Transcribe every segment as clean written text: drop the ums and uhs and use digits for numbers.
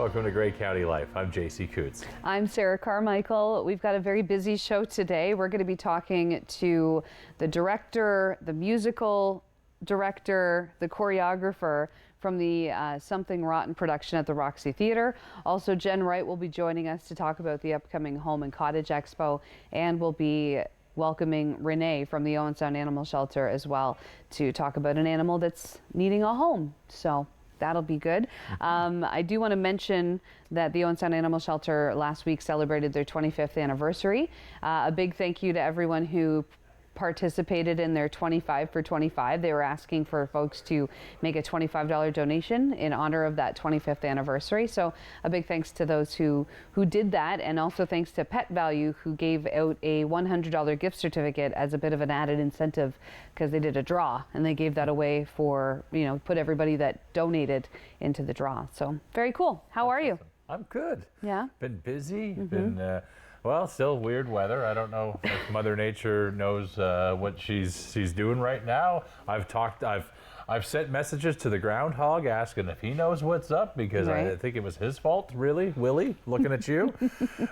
Welcome to Great County Life. I'm JC Coutts. I'm Sarah Carmichael. We've got a very busy show today. We're going to be talking to the director, the musical director, the choreographer from the Something Rotten production at the Roxy Theatre. Also, Jen Wright will be joining us to talk about the upcoming Home and Cottage Expo, and we'll be welcoming Renee from the Owen Animal Shelter as well to talk about an animal that's needing a home. So that'll be good. I do want to mention that the Owen Animal Shelter last week celebrated their 25th anniversary. A big thank you to everyone who participated in their 25 for 25. They were asking for folks to make a $25 donation in honor of that 25th anniversary. So a big thanks to those who did that, and also thanks to Pet Value, who gave out a $100 gift certificate as a bit of an added incentive, because they did a draw and they gave that away for, put everybody that donated into the draw. So very cool. How are you? I'm good. Yeah. Been busy. Been well, still weird weather. I don't know if Mother Nature knows what she's doing right now. I've sent messages to the groundhog asking if he knows what's up, because Right. I think it was his fault, really, Willie, looking at you.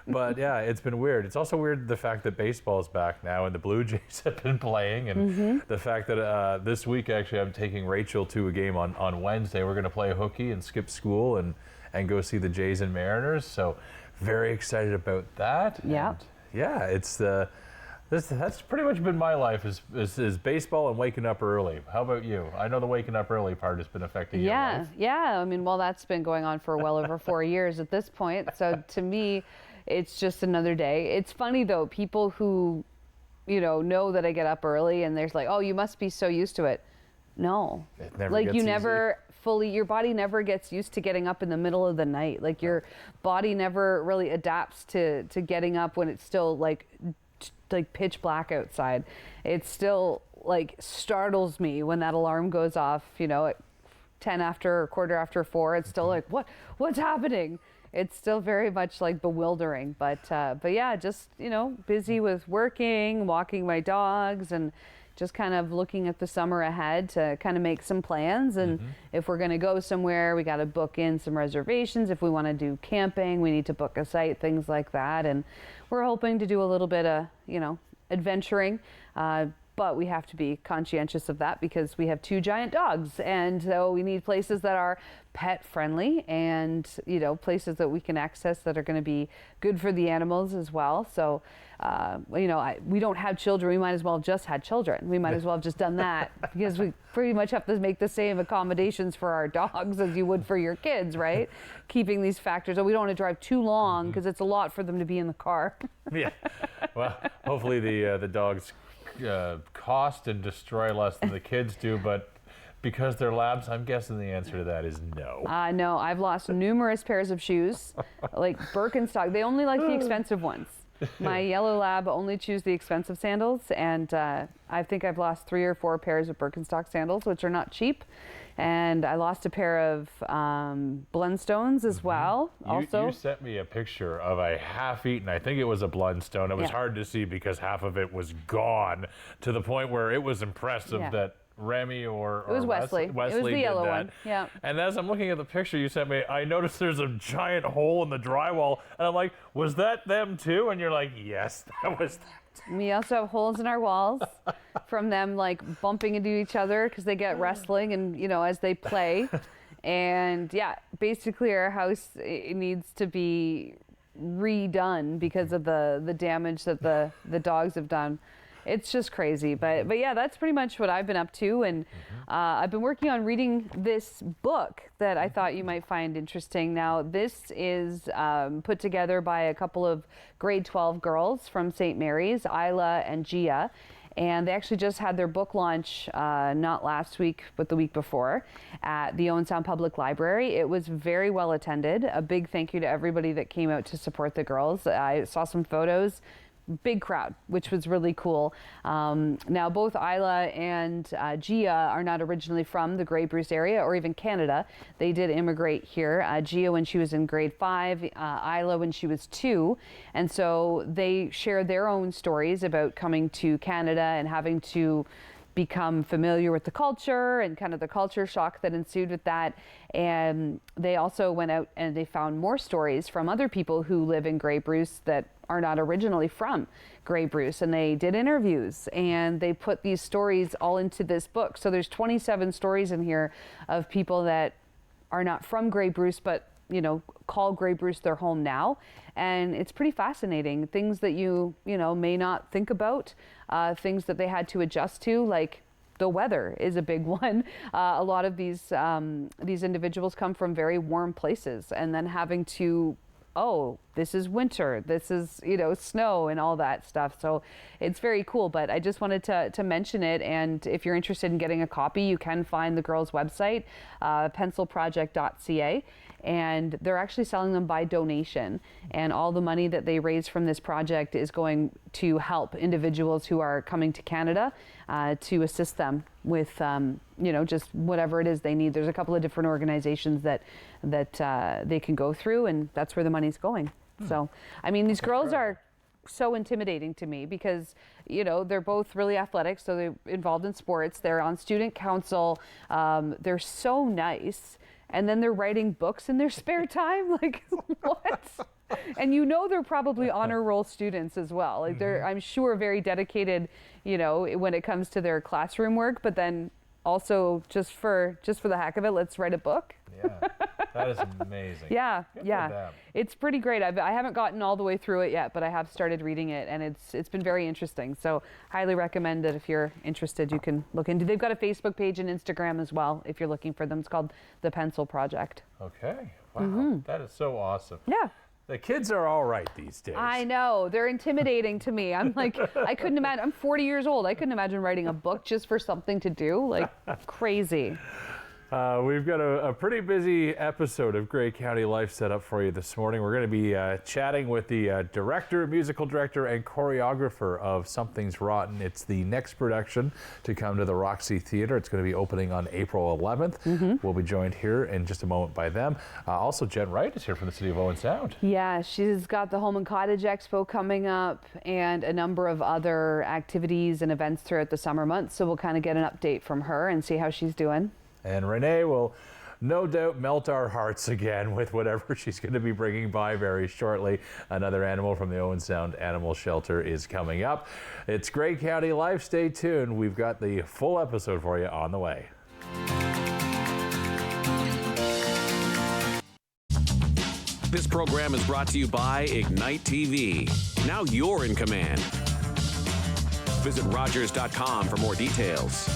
But yeah, it's been weird. It's also weird the fact that baseball's back now and the Blue Jays have been playing, and the fact that this week actually I'm taking Rachel to a game on Wednesday. We're going to play hooky and skip school and go see the Jays and Mariners. So very excited about that. Yeah. And yeah, it's that's pretty much been my life is baseball and waking up early. How about you? I know the waking up early part has been affecting your life. Yeah. I mean, well, that's been going on for well over 4 years at this point. So to me, it's just another day. It's funny though, people who, know that I get up early and there's like, oh, you must be so used to it. No, It never like gets you easy. never fully, your body never gets used to getting up in the middle of the night. Like your body never really adapts to getting up when it's still like pitch black outside. It still like startles me when that alarm goes off, at 10 after or quarter after 4. It's still like, what's happening? It's still very much like bewildering, but yeah, just, busy with working, walking my dogs, and just kind of looking at the summer ahead to kind of make some plans. And if we're going to go somewhere, we got to book in some reservations. If we want to do camping, we need to book a site, things like that. And we're hoping to do a little bit of, adventuring. But we have to be conscientious of that because we have 2 giant dogs. And so we need places that are pet friendly and, places that we can access that are going to be good for the animals as well. So, we don't have children. We might as well have just had children. We might as well have just done that, because we pretty much have to make the same accommodations for our dogs as you would for your kids, right? Keeping these factors. So we don't want to drive too long because it's a lot for them to be in the car. Yeah. Well, hopefully the dogs cost and destroy less than the kids do, but because they're labs, I'm guessing the answer to that is no. No, I've lost numerous pairs of shoes, like Birkenstock. They only like the expensive ones. My yellow lab only chews the expensive sandals, and I think I've lost 3 or 4 pairs of Birkenstock sandals, which are not cheap. And I lost a pair of Blundstones as well. You sent me a picture of a half-eaten, I think it was a Blundstone. It was hard to see because half of it was gone, to the point where it was impressive that Remy or it was Wesley. It was the yellow one. Yeah. And as I'm looking at the picture you sent me, I noticed there's a giant hole in the drywall, and I'm like, was that them too? And you're like, yes, that was them. We also have holes in our walls from them like bumping into each other because they get wrestling and as they play. And yeah, basically our house, it needs to be redone because of the damage that the dogs have done. It's just crazy, but yeah, that's pretty much what I've been up to. And I've been working on reading this book that I thought you might find interesting. Now, this is put together by a couple of grade 12 girls from St. Mary's, Isla and Gia. And they actually just had their book launch, not last week, but the week before, at the Owen Sound Public Library. It was very well attended. A big thank you to everybody that came out to support the girls. I saw some photos. Big crowd, which was really cool. Now, both Isla and Gia are not originally from the Grey Bruce area or even Canada. They did immigrate here. Gia when she was in grade 5, Isla when she was 2. And so they share their own stories about coming to Canada and having to become familiar with the culture and kind of the culture shock that ensued with that. And they also went out and they found more stories from other people who live in Grey Bruce that are not originally from Grey Bruce, and they did interviews and they put these stories all into this book. So there's 27 stories in here of people that are not from Grey Bruce, but call Grey Bruce their home now. And it's pretty fascinating. Things that you may not think about, things that they had to adjust to, like the weather is a big one. A lot of these individuals come from very warm places, and then having to, oh, this is winter, this is, snow and all that stuff. So it's very cool, but I just wanted to mention it. And if you're interested in getting a copy, you can find the girls' website, pencilproject.ca. And they're actually selling them by donation. And all the money that they raise from this project is going to help individuals who are coming to Canada to assist them with, just whatever it is they need. There's a couple of different organizations that they can go through, and that's where the money's going. So, I mean, these girls are so intimidating to me because, they're both really athletic, so they're involved in sports. They're on student council. They're so nice. And then they're writing books in their spare time. Like, what? And they're probably honor roll students as well. Like, they're, I'm sure, very dedicated, when it comes to their classroom work. But then also just for the heck of it, let's write a book. Yeah, that is amazing. Yeah, Good yeah, for them. It's pretty great. I haven't gotten all the way through it yet, but I have started reading it, and it's been very interesting. So highly recommend it. If you're interested, you can look into. They've got a Facebook page and Instagram as well. If you're looking for them, it's called The Pencil Project. Okay, wow, that is so awesome. Yeah. The kids are all right these days. I know. They're intimidating to me. I'm like, I couldn't imagine. I'm 40 years old. I couldn't imagine writing a book just for something to do. Like, crazy. We've got a pretty busy episode of Grey County Life set up for you this morning. We're going to be chatting with the director, musical director, and choreographer of Something's Rotten. It's the next production to come to the Roxy Theatre. It's going to be opening on April 11th. We'll be joined here in just a moment by them. Also, Jen Wright is here from the city of Owen Sound. Yeah, she's got the Home and Cottage Expo coming up and a number of other activities and events throughout the summer months. So we'll kind of get an update from her and see how she's doing. And Renee will no doubt melt our hearts again with whatever she's going to be bringing by very shortly. Another animal from the Owen Sound Animal Shelter is coming up. It's Grey County Life. Stay tuned. We've got the full episode for you on the way. This program is brought to you by Ignite TV. Now you're in command. Visit Rogers.com for more details.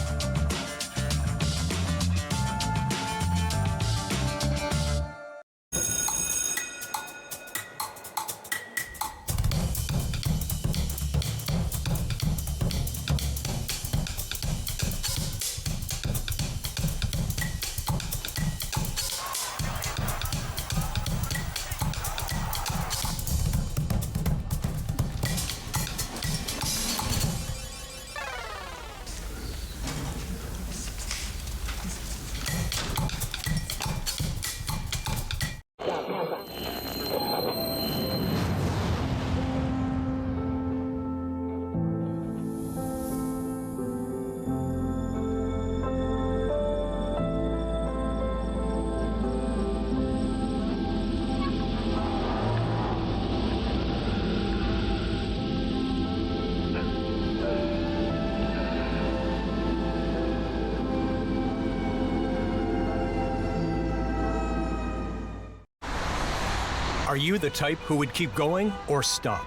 Are you the type who would keep going or stop?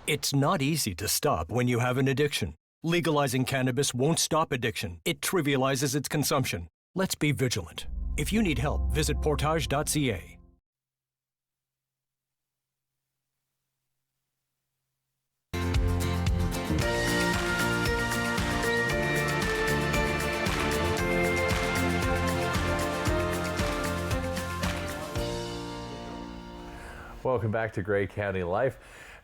It's not easy to stop when you have an addiction. Legalizing cannabis won't stop addiction. It trivializes its consumption. Let's be vigilant. If you need help, visit portage.ca. Welcome back to Grey County Life.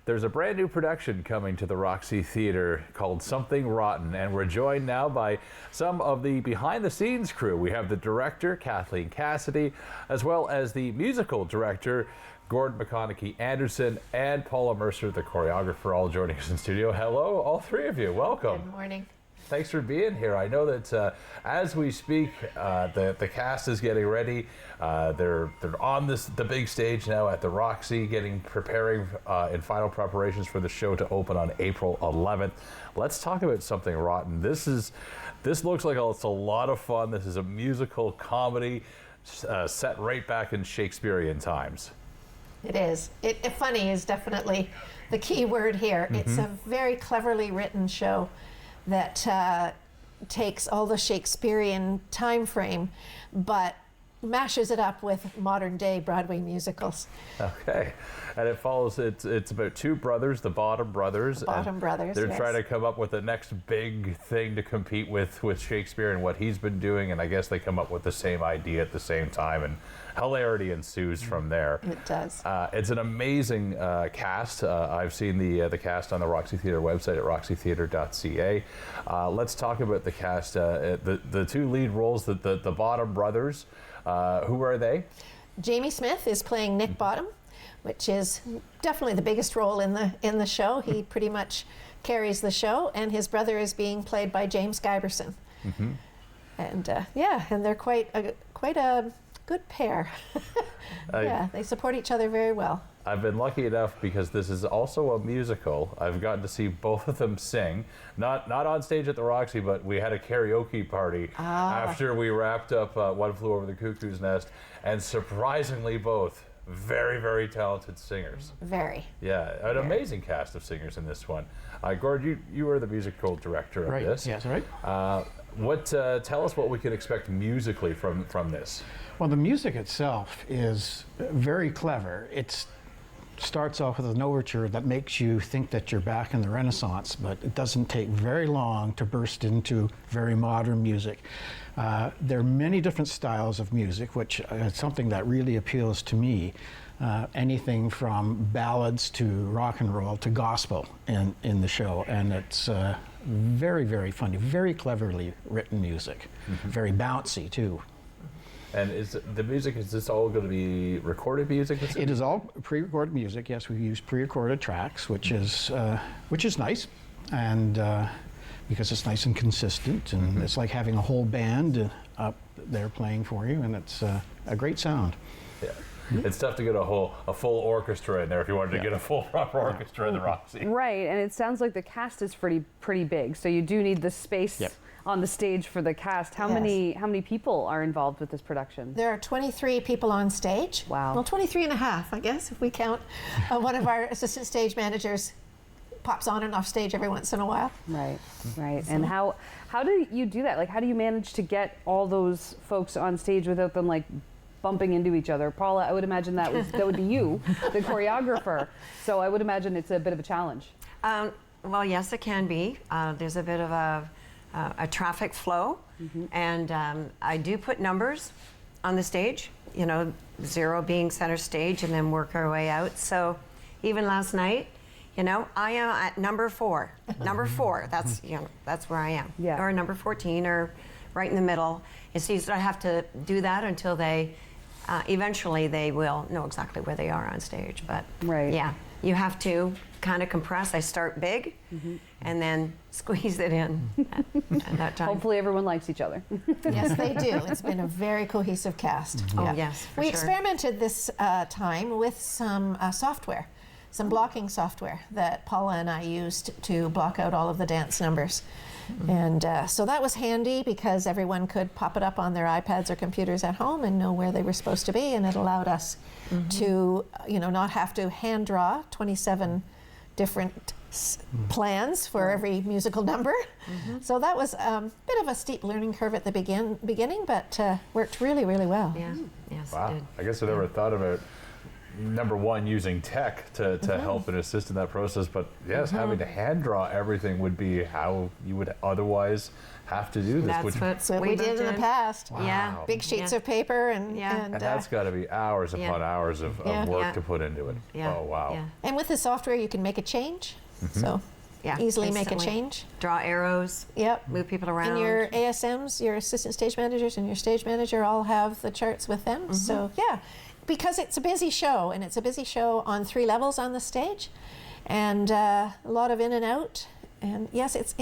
There's a brand new production coming to the Roxy Theatre called Something Rotten, and we're joined now by some of the behind-the-scenes crew. We have the director, Kathleen Cassidy, as well as the musical director, Gordon McConaughey Anderson, and Paula Mercer, the choreographer, all joining us in studio. Hello, all three of you. Welcome. Good morning. Thanks for being here. I know that as we speak, the cast is getting ready. They're on the big stage now at the Roxy, preparing in final preparations for the show to open on April 11th. Let's talk about something rotten. This looks like it's a lot of fun. This is a musical comedy set right back in Shakespearean times. It is. Funny is definitely the key word here. It's a very cleverly written show that takes all the Shakespearean time frame, but mashes it up with modern day Broadway musicals. Okay, and it follows. It's about two brothers, the Bottom Brothers. They're yes. trying to come up with the next big thing to compete with Shakespeare and what he's been doing, and I guess they come up with the same idea at the same time, and hilarity ensues from there. It does. It's an amazing cast. I've seen the cast on the Roxy Theatre website at roxytheatre.ca. Let's talk about the cast. The two lead roles, the Bottom Brothers. Who are they? Jamie Smith is playing Nick Bottom, which is definitely the biggest role in the show. He pretty much carries the show, and his brother is being played by James Giberson. And and they're quite a good pair. They support each other very well. I've been lucky enough because this is also a musical. I've gotten to see both of them sing, not on stage at the Roxy, but we had a karaoke party after we wrapped up One Flew Over the Cuckoo's Nest, and surprisingly both very, very talented singers. Very. Yeah, an amazing cast of singers in this one. Gord, you were the musical director of this. Yes, right. Tell us what we can expect musically from this. Well, the music itself is very clever. It starts off with an overture that makes you think that you're back in the Renaissance, but it doesn't take very long to burst into very modern music. There are many different styles of music, which is something that really appeals to me. Anything from ballads to rock and roll to gospel in the show, and it's very, very funny, very cleverly written music, very bouncy too. And is this all going to be recorded music? It is all pre-recorded music. Yes, we use pre-recorded tracks, which is nice, and because it's nice and consistent, and it's like having a whole band up there playing for you, and it's a great sound. Yeah. It's tough to get a full orchestra in there if you wanted to get a full proper orchestra in the Roxy. Right, and it sounds like the cast is pretty big, so you do need the space on the stage for the cast. How many people are involved with this production? There are 23 people on stage. Wow. Well, 23 and a half, I guess, if we count one of our assistant stage managers pops on and off stage every once in a while. Right. And how do you do that? Like, how do you manage to get all those folks on stage without them like bumping into each other? Paula, I would imagine that would be you, the choreographer. So I would imagine it's a bit of a challenge. Well, yes, it can be. There's a bit of a traffic flow, and I do put numbers on the stage, 0 being center stage, and then work our way out. So even last night, I am at number 4. Number 4, that's that's where I am. Yeah. Or number 14, or right in the middle. It's easy. I have to do that until they, eventually they will know exactly where they are on stage. But yeah, you have to kind of compress. I start big and then squeeze it in at that time. Hopefully everyone likes each other. Yes, they do. It's been a very cohesive cast. Oh, yes, for We sure. experimented this time with some software, some blocking software that Paula and I used to block out all of the dance numbers. And so that was handy because everyone could pop it up on their iPads or computers at home and know where they were supposed to be, and it allowed us to, not have to hand draw 27 different plans for every musical number. So that was a bit of a steep learning curve at the beginning, but worked really, really well. Yeah, yes, Wow. it did. I guess I never thought about number one, using tech to help and assist in that process, but yes, having to hand draw everything would be how you would otherwise have to do this. That's what we did in the past. Wow. Yeah. Big sheets of paper and And that's got to be hours upon hours of work to put into it. Yeah. Oh, wow. Yeah. And with the software, you can make a change. So easily make a instantly. change. Draw arrows. Yep. Move people around. And your ASMs, your assistant stage managers, and your stage manager all have the charts with them. So because it's a busy show, and it's a busy show on 3 levels on the stage, and a lot of in and out. And yes, it's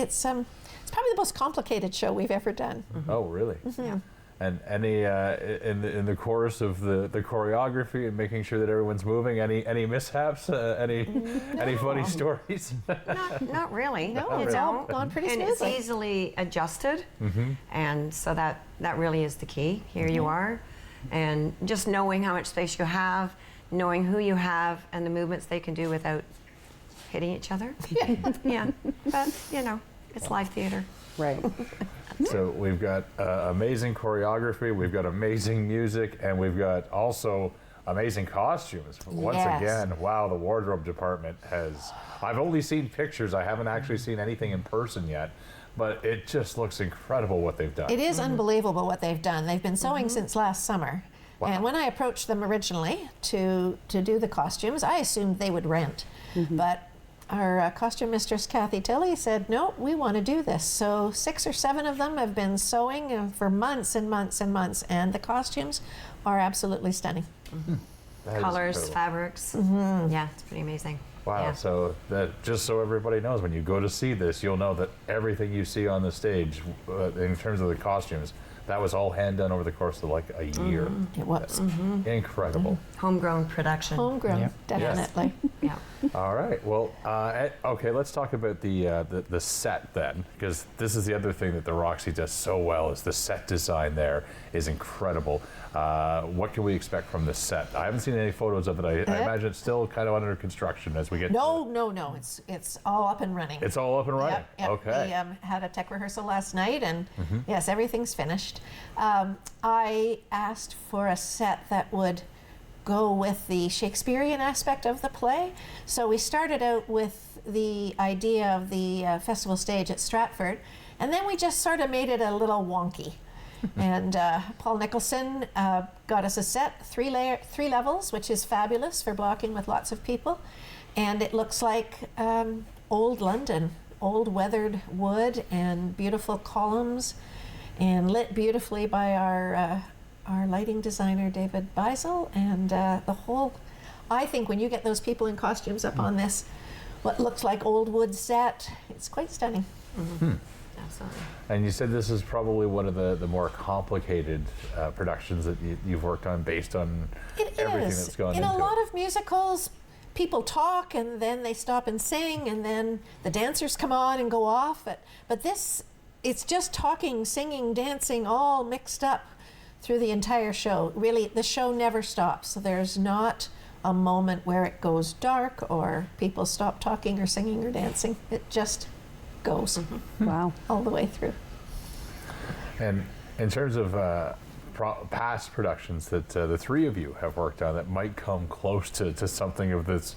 probably the most complicated show we've ever done. Oh, really? Yeah. And any in the course of the choreography and making sure that everyone's moving, any mishaps, any funny stories? Not really. No, it's all gone pretty and smoothly. it's easily adjusted, and so that really is the key. Here you are, and just knowing how much space you have, knowing who you have, and the movements they can do without hitting each other. Yeah, but you know, it's live theater. Right. So we've got amazing choreography, we've got amazing music, and we've got also amazing costumes. Once Yes. again, wow, the wardrobe department has, I've only seen pictures, I haven't actually seen anything in person yet, but it just looks incredible what they've done. It is unbelievable what they've done. They've been sewing since last summer. Wow. And when I approached them originally to do the costumes, I assumed they would rent. But our costume mistress, Kathy Tilley, said, no, we want to do this. So 6 or 7 of them have been sewing for months and months and months, and the costumes are absolutely stunning. That is Colors, incredible. fabrics. Yeah, it's pretty amazing. Wow, Yeah. so that just so everybody knows, when you go to see this, you'll know that everything you see on the stage, in terms of the costumes, that was all hand done over the course of like a year. It was. Incredible. Homegrown production. Homegrown, Yep. definitely. Yeah. All right. Well, okay. Let's talk about the set then, because this is the other thing that the Roxy does so well. Is the set design there is incredible. What can we expect from this set? I haven't seen any photos of it. I imagine it's still kind of under construction as we get. No, it's all up and running. It's all up and running. Yep. Okay. We had a tech rehearsal last night, and yes, everything's finished. I asked for a set that would go with the Shakespearean aspect of the play. So we started out with the idea of the festival stage at Stratford, and then we just sort of made it a little wonky. And Paul Nicholson got us a set, three levels, which is fabulous for blocking with lots of people. And it looks like old London, old weathered wood and beautiful columns, and lit beautifully by our lighting designer, David Beisel. And the whole, I think when you get those people in costumes up on this, what looks like old wood set, it's quite stunning. Absolutely. And you said this is probably one of the more complicated productions that you've worked on, based on It everything is. that's gone In into a lot it. of musicals, people talk and then they stop and sing, and then the dancers come on and go off. But this, it's just talking, singing, dancing, all mixed up through the entire show. Really, the show never stops. So there's not a moment where it goes dark or people stop talking or singing or dancing. It just goes Wow. all the way through. And in terms of past productions that the three of you have worked on that might come close to something of this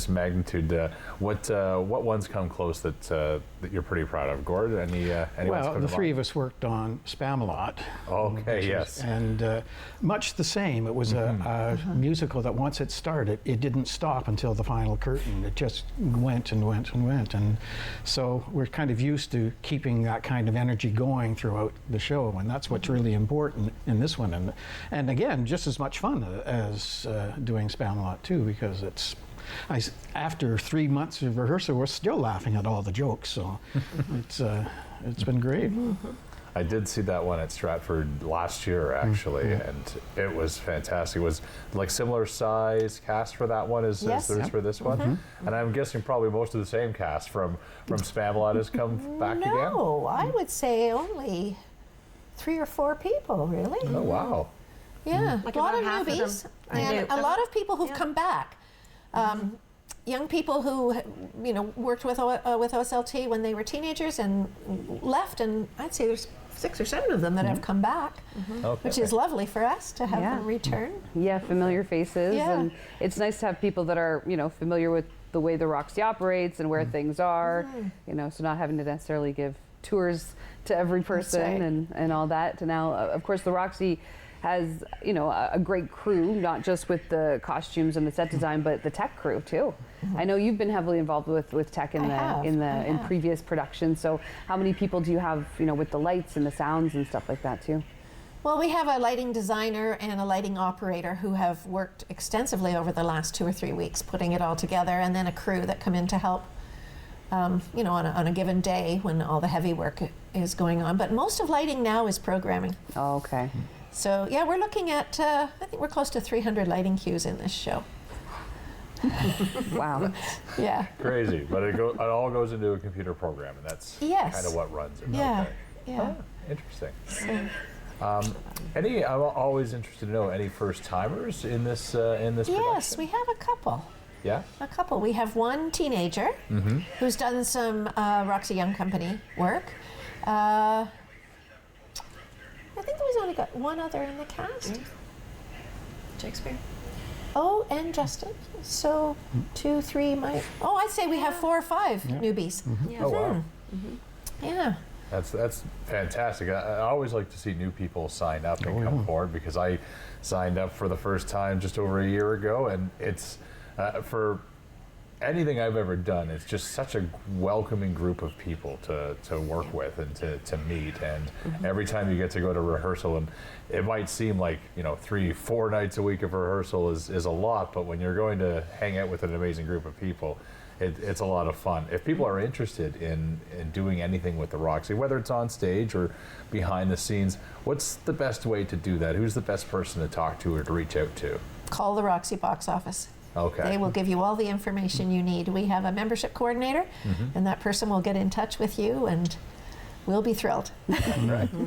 magnitude, what ones come close that you're pretty proud of? Gord, any ones Well, come the to three mind? of us worked on Spamalot. Okay, yes. And much the same. It was a musical that once it started, it didn't stop until the final curtain. It just went and went and went. And so we're kind of used to keeping that kind of energy going throughout the show, and that's what's really important in this one. And again, just as much fun as doing Spamalot too, because it's, after 3 months of rehearsal, we're still laughing at all the jokes. So it's been great. I did see that one at Stratford last year, actually, and it was fantastic. It was like similar size cast for that one as Yes. there is for this one, and I'm guessing probably most of the same cast from Spamalot has come back again. No, I would say only 3 or 4 people, really. Oh wow! Yeah, Like a lot about of half of newbies them are and new. a lot of people who've Yeah. come back. Young people who, worked with OSLT when they were teenagers and left, and I'd say there's 6 or 7 of them that have come back, Okay. which is lovely for us to have Yeah. them return. Yeah, familiar faces, Yeah. and it's nice to have people that are, familiar with the way the Roxy operates and where things are, so not having to necessarily give tours to every person right. and all that. To now, of course, the Roxy has, a great crew, not just with the costumes and the set design, but the tech crew too. I know you've been heavily involved with tech in I in have. previous productions. So how many people do you have, with the lights and the sounds and stuff like that too? Well, we have a lighting designer and a lighting operator who have worked extensively over the last 2 or 3 weeks putting it all together, and then a crew that come in to help you know, on a given day when all the heavy work is going on. But most of lighting now is programming. Oh, okay. So yeah, we're looking at, I think we're close to 300 lighting cues in this show. Wow. Yeah. Crazy, but it all goes into a computer program, and that's Yes. kind of what runs it. Yeah. Okay. Yeah. Interesting. I'm always interested to know any first timers in this Yes, production? we have a couple. Yeah. A couple. We have one teenager who's done some Roxy Young Company work. I think we've only got one other in the cast. Shakespeare. Oh, and Justin. So 2, 3, I'd say we have 4 or 5 newbies. Yeah. Oh wow. Yeah. That's fantastic. I always like to see new people sign up and come forward, because I signed up for the first time just over a year ago, and it's for anything I've ever done, it's just such a welcoming group of people to work with and to meet. And every time you get to go to rehearsal, and it might seem like, you know, 3-4 nights a week of rehearsal is a lot, but when you're going to hang out with an amazing group of people, it's a lot of fun. If people are interested in doing anything with the Roxy, whether it's on stage or behind the scenes, what's the best way to do that? Who's the best person to talk to or to reach out to? Call the Roxy box office. Okay. They will give you all the information you need. We have a membership coordinator, and that person will get in touch with you, and we'll be thrilled.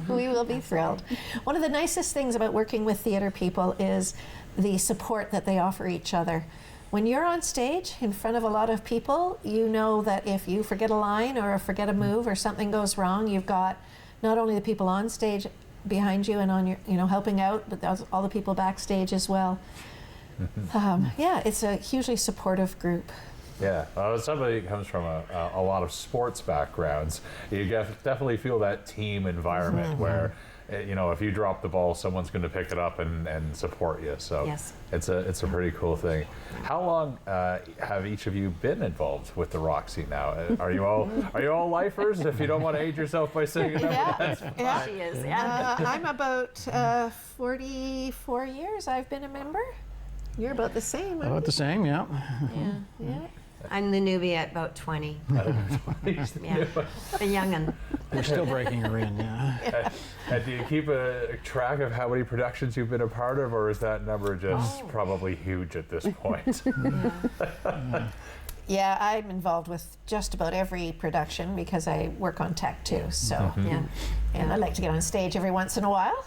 We will be thrilled. One of the nicest things about working with theater people is the support that they offer each other. When you're on stage in front of a lot of people, you know that if you forget a line or forget a move or something goes wrong, you've got not only the people on stage behind you and on your, you know, helping out, but there's all the people backstage as well. Yeah, it's a hugely supportive group. Yeah, somebody who comes from a lot of sports backgrounds, you definitely feel that team environment where, you know, if you drop the ball, someone's going to pick it up and support you. So Yes. it's a pretty cool thing. How long have each of you been involved with the Roxy now? Are you all lifers? If you don't want to age yourself by saying a number, that's fine. Yeah. She is. Yeah. I'm about 44 years I've been a member. You're about the same, aren't About the same, yeah. you? Yeah. I'm the newbie at about 20. Yeah. The young'un. We're still breaking her in, yeah. And do you keep a track of how many productions you've been a part of, or is that number just probably huge at this point? Yeah, I'm involved with just about every production because I work on tech too. So, Yeah. and I like to get on stage every once in a while.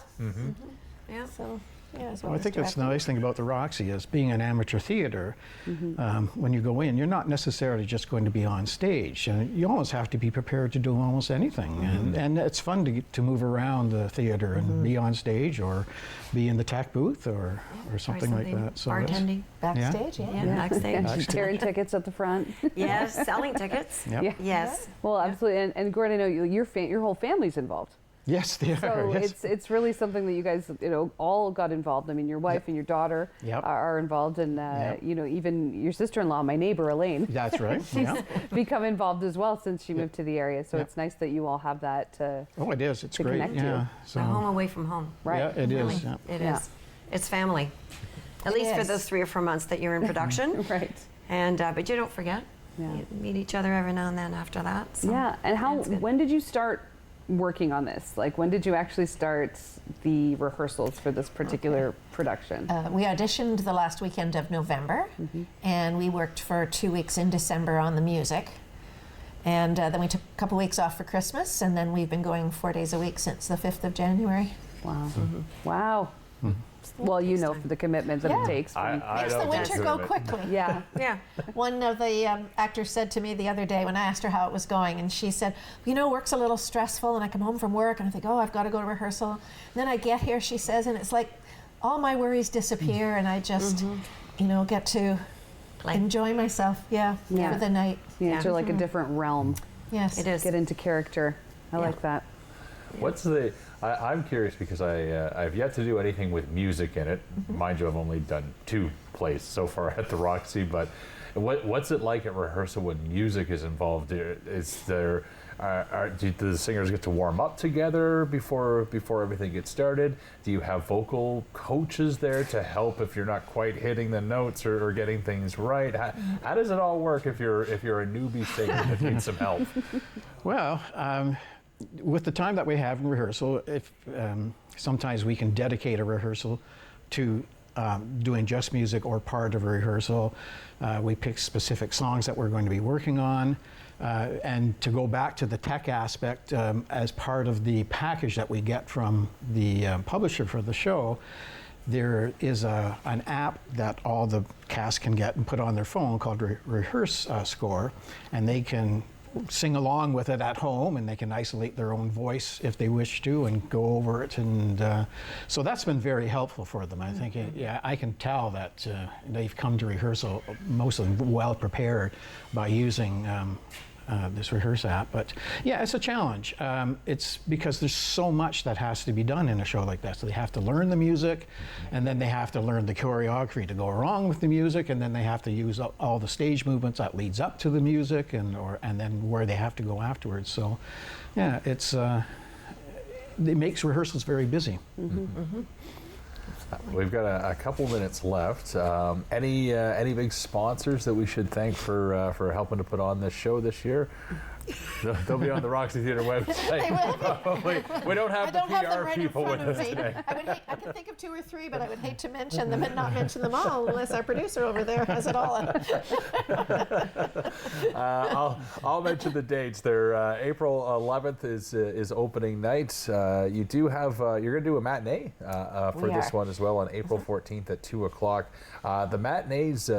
Yeah. So, yeah. As well Well, I as think that's the directing. nice thing about the Roxy is being an amateur theater. When you go in, you're not necessarily just going to be on stage. You almost have to be prepared to do almost anything. And it's fun to move around the theater and be on stage or be in the tech booth or something like that. So it's- bartending. Backstage, Yeah, backstage. Tearing tickets at the front. Yes, selling tickets. Yep. Yeah. Yes. Well, absolutely. And Gord, I know your whole family's involved. Yes, they are. So yes. it's really something that you guys, you know, all got involved. I mean, your wife and your daughter Yep. are involved, and Yep. you know, even your sister-in-law, my neighbor Elaine, That's right. Yeah. become involved as well since she moved to the area. So Yep. it's nice that you all have that. Oh, it is. It's To great. connect you. Yeah. A home away from home. Right. Yeah, it Really. is. Yeah. It Yeah. is. It's family. At least for is. those 3 or 4 months that you're in production. Right. And but you don't forget. Yeah. You meet each other every now and then after that. So Yeah. And it's good. when did you start working on this? Like, when did you actually start the rehearsals for this particular production? We auditioned the last weekend of November, and we worked for 2 weeks in December on the music. And then we took a couple weeks off for Christmas, and then we've been going 4 days a week since the 5th of January. Wow. Wow. Well, you know, for the commitment that Yeah. it takes. I Makes the don't winter consider go it. quickly. Yeah. Yeah. One of the actors said to me the other day when I asked her how it was going, and she said, you know, work's a little stressful, and I come home from work, and I think, oh, I've got to go to rehearsal. And then I get here, she says, and it's like all my worries disappear, and I just, you know, get to Like- enjoy myself, Yeah. for the night. Yeah, Yeah. into like a different realm. Yes. It is. Get into character. I like that. What's the? I'm curious because I've yet to do anything with music in it. Mind you, I've only done 2 plays so far at the Roxy. But what's it like at rehearsal when music is involved? Is there Do the singers get to warm up together before everything gets started? Do you have vocal coaches there to help if you're not quite hitting the notes or getting things right? How does it all work if you're a newbie singer that needs some help? Well, with the time that we have in rehearsal, if sometimes we can dedicate a rehearsal to doing just music or part of a rehearsal. We pick specific songs that we're going to be working on. And to go back to the tech aspect, as part of the package that we get from the publisher for the show, there is an app that all the cast can get and put on their phone called Rehearse Score, and they can sing along with it at home, and they can isolate their own voice if they wish to and go over it. And so that's been very helpful for them. I think, yeah, I can tell that they've come to rehearsal, most of them well prepared by using this Rehearse app. But yeah, it's a challenge. It's because there's so much that has to be done in a show like that. So they have to learn the music, and then they have to learn the choreography to go along with the music, and then they have to use all the stage movements that leads up to the music, and then where they have to go afterwards. So yeah, it makes rehearsals very busy. Mm-hmm. Mm-hmm. We've got a couple minutes left. Any big sponsors that we should thank for helping to put on this show this year? They'll be on the Roxy Theatre website. They will be. Probably. We don't have the PR right people with us me. today. I can think of 2 or 3, but I would hate to mention them and not mention them all unless our producer over there has it all. I'll mention the dates. They're April 11th is opening night. You do have you're going to do a matinee for this one as well on April 14th at 2 o'clock. The matinees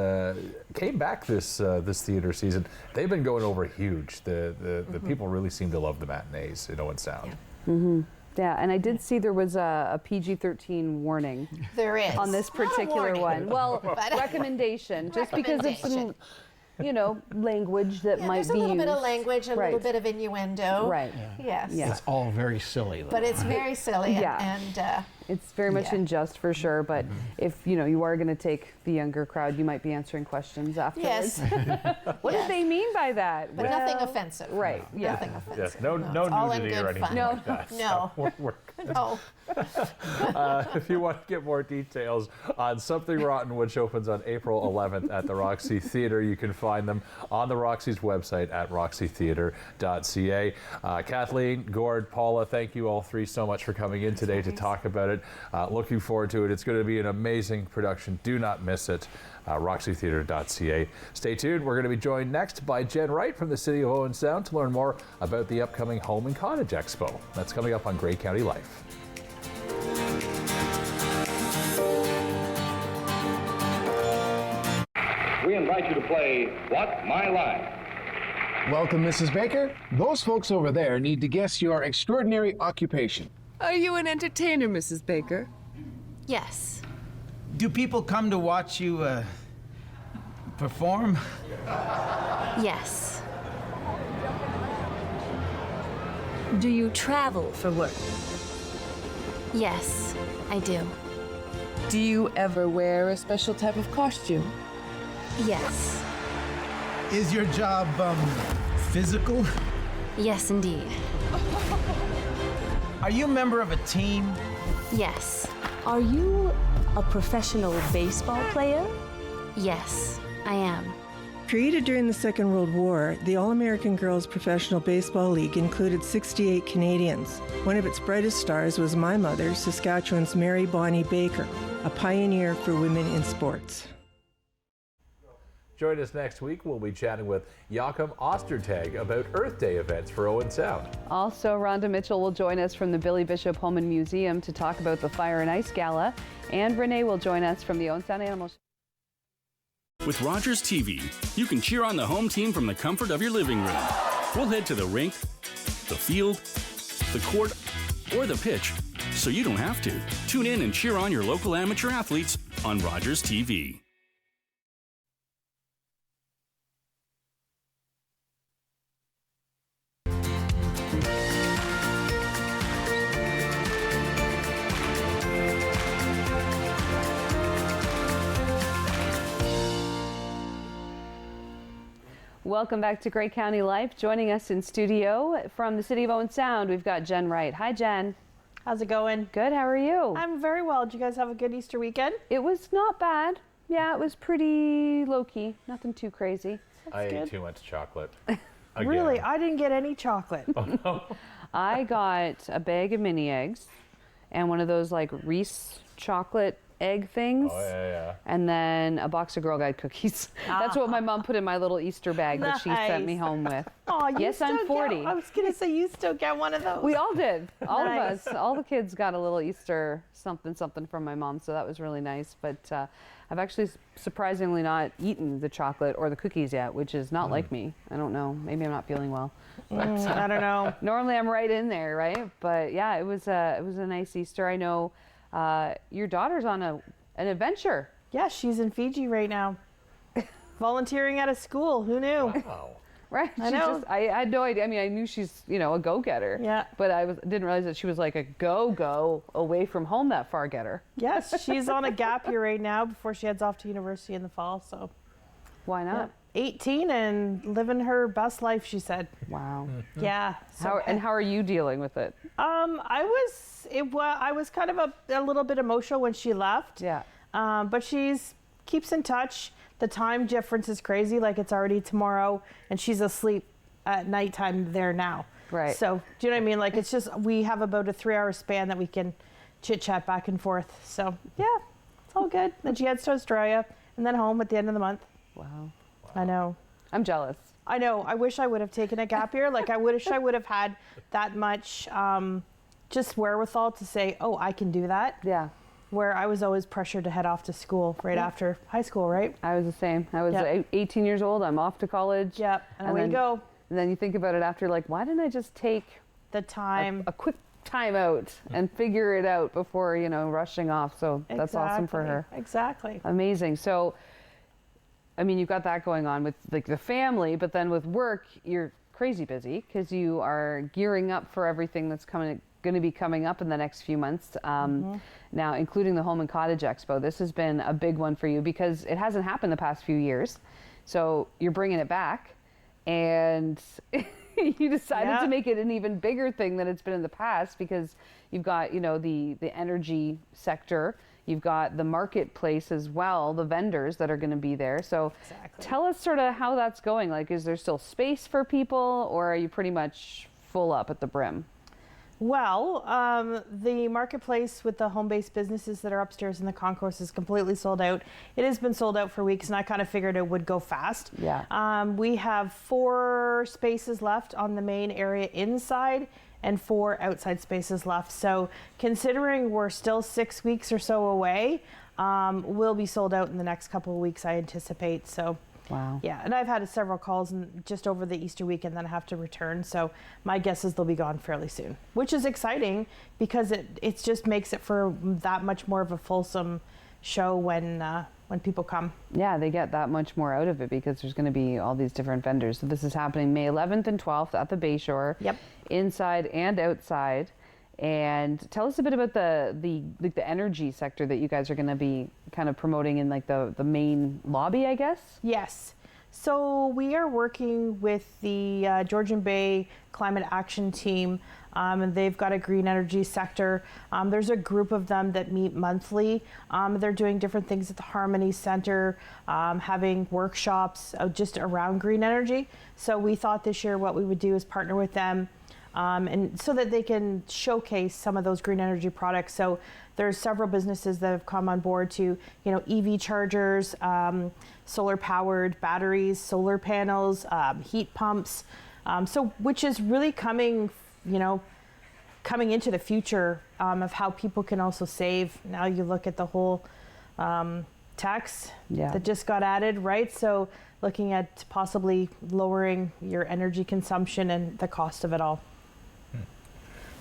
came back this theater season. They've been going over huge. The people really seem to love the matinees in Owen Sound. Yeah. Mm-hmm. Yeah, and I did see there was a PG-13 warning. There is. On this particular one. Well, recommendation, just because of some, language that might be used. There's a little bit of language, a Right. little bit of innuendo. Right. Yes. Yeah. It's all very silly, though. But it's very silly. Yeah. And It's very much Yeah. in jest for sure, but if you are going to take the younger crowd, you might be answering questions afterwards. yes. What did they mean by that? But nothing offensive. Right. Yeah. Nothing offensive. Yes, no it's all in nudity or good anything fun. like that. No. So we're No. if you want to get more details on Something Rotten, which opens on April 11th at the Roxy Theatre, you can find them on the Roxy's website at roxytheatre.ca. Kathleen, Gord, Paula, thank you all three so much for coming in today to talk about it. Looking forward to it. It's going to be an amazing production. Do not miss it. roxytheatre.ca. Stay tuned. We're going to be joined next by Jen Wright from the City of Owen Sound to learn more about the upcoming Home and Cottage Expo. That's coming up on Grey County Life. We invite you to play What's My Line? Welcome, Mrs. Baker. Those folks over there need to guess your extraordinary occupation. Are you an entertainer, Mrs. Baker? Yes. Do people come to watch you perform? Yes. Do you travel for work? Yes, I do. Do you ever wear a special type of costume? Yes. Is your job physical? Yes, indeed. Are you a member of a team? Yes. Are you a professional baseball player? Yes, I am. Created during the Second World War, the All-American Girls Professional Baseball League included 68 Canadians. One of its brightest stars was my mother, Saskatchewan's Mary Bonnie Baker, a pioneer for women in sports. Join us next week. We'll be chatting with Joachim Ostertag about Earth Day events for Owen Sound. Also, Rhonda Mitchell will join us from the Billy Bishop Home and Museum to talk about the Fire and Ice Gala. And Renee will join us from the Owen Sound Animal. With Rogers TV, you can cheer on the home team from the comfort of your living room. We'll head to the rink, the field, the court, or the pitch, so you don't have to. Tune in and cheer on your local amateur athletes on Rogers TV. Welcome back to Great County Life. Joining us in studio from the city of Owen Sound, we've got Jen Wright. Hi, Jen. How's it going? Good. How are you? I'm very well. Did you guys have a good Easter weekend? It was not bad. Yeah, it was pretty low-key. Nothing too crazy. I ate too much chocolate. Really? I didn't get any chocolate. Oh, no. I got a bag of mini eggs and one of those like Reese chocolate egg things. Oh, yeah. And then a box of Girl Guide cookies. That's what my mom put in my little Easter bag that she sent me home with. Oh, yes, I'm 40. I was going to say, you still get one of those. We all did. All of us. All the kids got a little Easter something from my mom, so that was really nice. But I've actually surprisingly not eaten the chocolate or the cookies yet, which is not like me. I don't know. Maybe I'm not feeling well. I don't know. Normally I'm right in there, right? But yeah, it was a nice Easter. I know your daughter's on an adventure. Yeah, she's in Fiji right now, volunteering at a school. Who knew? Wow. Right. I know. I had no idea. I mean, I knew she's, a go-getter. Yeah. But I didn't realize that she was like a go away from home that far getter. Yes, she's on a gap year right now before she heads off to university in the fall. So why not? Yeah. 18 and living her best life, she said. Wow. Yeah. So, how are you dealing with it? I was kind of a little bit emotional when she left. Yeah. But keeps in touch. The time difference is crazy. Like it's already tomorrow, and she's asleep at nighttime there now. Right. So do you know what I mean? Like it's just we have about a 3-hour span that we can chit chat back and forth. So yeah, it's all good. Then she heads to Australia and then home at the end of the month. Wow. I know. I'm jealous. I know. I wish I would have taken a gap year. Like I wish I would have had that much just wherewithal to say, oh, I can do that. Yeah. Where I was always pressured to head off to school right after high school, right? I was the same. I was 18 years old. I'm off to college. Yep. And away you go. And then you think about it after, like, why didn't I just take the time, a quick time out and figure it out before, rushing off? So that's awesome for her. Exactly. Amazing. So, I mean, you've got that going on with like the family, but then with work, you're crazy busy because you are gearing up for everything that's going to be coming up in the next few months. Now, including the Home and Cottage Expo. This has been a big one for you because it hasn't happened the past few years. So you're bringing it back, and you decided to make it an even bigger thing than it's been in the past because you've got, the energy sector. You've got the marketplace as well, the vendors that are going to be there. So tell us sort of how that's going. Like, is there still space for people, or are you pretty much full up at the brim? Well, the marketplace with the home-based businesses that are upstairs in the concourse is completely sold out. It has been sold out for weeks, and I kind of figured it would go fast. Yeah. We have 4 spaces left on the main area inside and 4 outside spaces left. So considering we're still 6 weeks or so away, we'll be sold out in the next couple of weeks, I anticipate. So. Wow. Yeah, and I've had several calls just over the Easter weekend, then I have to return. So my guess is they'll be gone fairly soon, which is exciting because it just makes it for that much more of a fulsome show when people come. Yeah, they get that much more out of it because there's going to be all these different vendors. So this is happening May 11th and 12th at the Bayshore. Yep. Inside and outside. And tell us a bit about the energy sector that you guys are going to be kind of promoting in like the main lobby, I guess? Yes. So we are working with the Georgian Bay Climate Action Team, and they've got a green energy sector. There's a group of them that meet monthly. They're doing different things at the Harmony Center, having workshops just around green energy. So we thought this year what we would do is partner with them. And so that they can showcase some of those green energy products. So there's several businesses that have come on board to, EV chargers, solar powered batteries, solar panels, heat pumps. So which is really coming into the future of how people can also save. Now you look at the whole tax that just got added, right? So looking at possibly lowering your energy consumption and the cost of it all.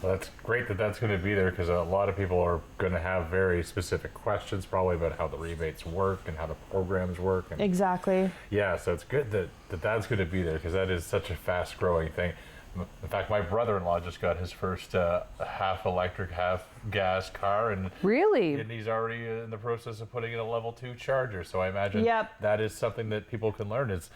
Well, that's great that that's going to be there because a lot of people are going to have very specific questions probably about how the rebates work and how the programs work. And exactly. Yeah, so it's good that that's going to be there because that is such a fast-growing thing. In fact, my brother-in-law just got his first half electric, half gas car, and really, and he's already in the process of putting in a level 2 charger. So I imagine that is something that people can learn is